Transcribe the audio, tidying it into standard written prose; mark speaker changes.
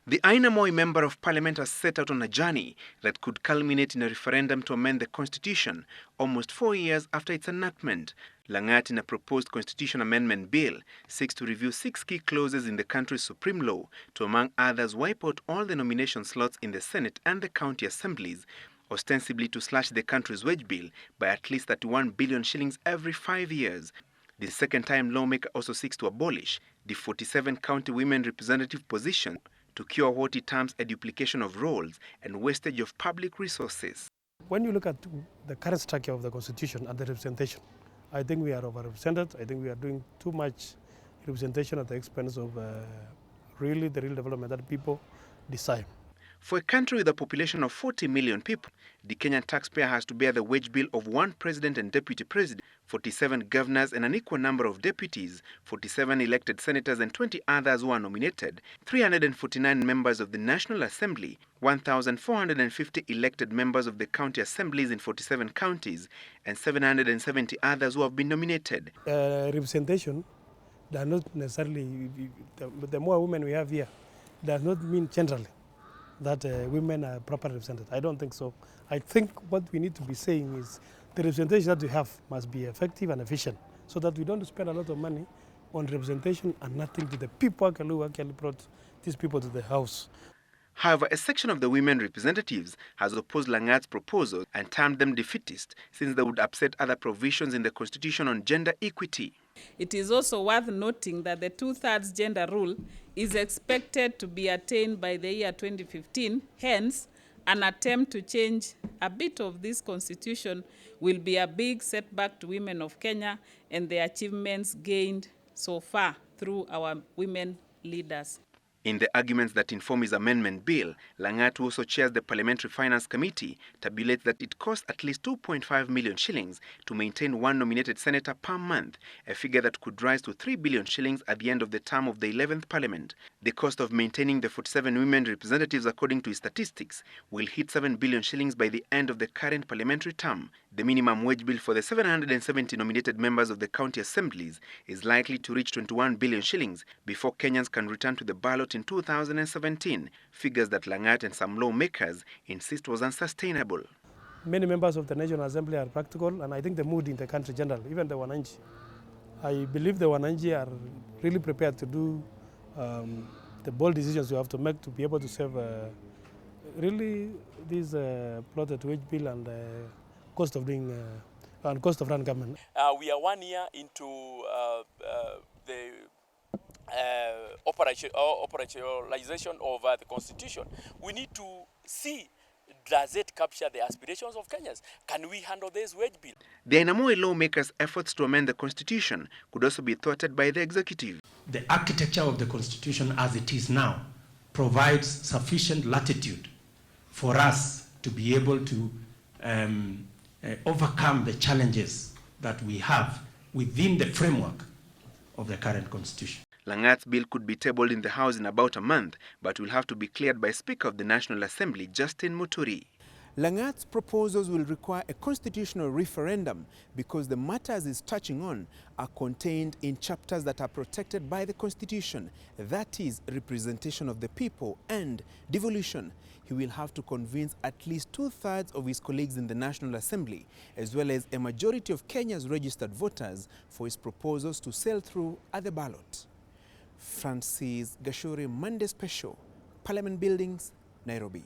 Speaker 1: The Aina Moi Member of Parliament has set out on a journey that could culminate in a referendum to amend the Constitution almost 4 years after its enactment. Langat, in a proposed Constitution Amendment Bill, seeks to review 6 key clauses in the country's supreme law to, among others, wipe out all the nomination slots in the Senate and the county assemblies, ostensibly to slash the country's wage bill by at least 31 billion shillings every 5 years. The second-time lawmaker also seeks to abolish the 47 county women representative position to cure what he terms a duplication of roles and wastage of public resources.
Speaker 2: When you look at the current structure of the Constitution and the representation, I think we are overrepresented. I think we are doing too much representation at the expense of really the real development that people desire.
Speaker 1: For a country with a population of 40 million people, the Kenyan taxpayer has to bear the wage bill of 1 president and deputy president, 47 governors and an equal number of deputies, 47 elected senators and 20 others who are nominated, 349 members of the National Assembly, 1,450 elected members of the county assemblies in 47 counties, and 770 others who have been nominated.
Speaker 2: Representation does not necessarily, the more women we have here, does not mean generally that women are properly represented. I don't think so. I think what we need to be saying is the representation that we have must be effective and efficient so that we don't spend a lot of money on representation and nothing to the people who actually brought these people to the house.
Speaker 1: However, a section of the women representatives has opposed Langat's proposal and termed them defeatist, since they would upset other provisions in the Constitution on gender equity.
Speaker 3: It is also worth noting that the 2/3 gender rule is expected to be attained by the year 2015. Hence, an attempt to change a bit of this Constitution will be a big setback to women of Kenya and the achievements gained so far through our women leaders.
Speaker 1: In the arguments that inform his amendment bill, Langat, who also chairs the Parliamentary Finance Committee, tabulates that it costs at least 2.5 million shillings to maintain 1 nominated senator per month, a figure that could rise to 3 billion shillings at the end of the term of the 11th Parliament. The cost of maintaining the 47 women representatives, according to his statistics, will hit 7 billion shillings by the end of the current parliamentary term. The minimum wage bill for the 770 nominated members of the county assemblies is likely to reach 21 billion shillings before Kenyans can return to the ballot in 2017, figures that Langat and some lawmakers insist was unsustainable.
Speaker 2: Many members of the National Assembly are practical, and I think the mood in the country generally, even the Wananchi. I believe the Wananchi are really prepared to do the bold decisions you have to make to be able to save really this plotted wage bill and cost of doing and cost of run government.
Speaker 4: We are 1 year into the operationalization of the Constitution. We need to see, does it capture the aspirations of Kenyans? Can we handle this wage bill?
Speaker 1: The Aina Moi lawmakers' efforts to amend the Constitution could also be thwarted by the executive.
Speaker 5: The architecture of the Constitution as it is now provides sufficient latitude for us to be able to overcome the challenges that we have within the framework of the current Constitution.
Speaker 1: Langat's bill could be tabled in the House in about a month, but will have to be cleared by Speaker of the National Assembly, Justin Muturi.
Speaker 6: Langat's proposals will require a constitutional referendum because the matters he's touching on are contained in chapters that are protected by the Constitution, that is, representation of the people and devolution. He will have to convince at least 2/3 of his colleagues in the National Assembly, as well as a majority of Kenya's registered voters, for his proposals to sail through at the ballot. Francis Gashuri, Monday Special, Parliament Buildings, Nairobi.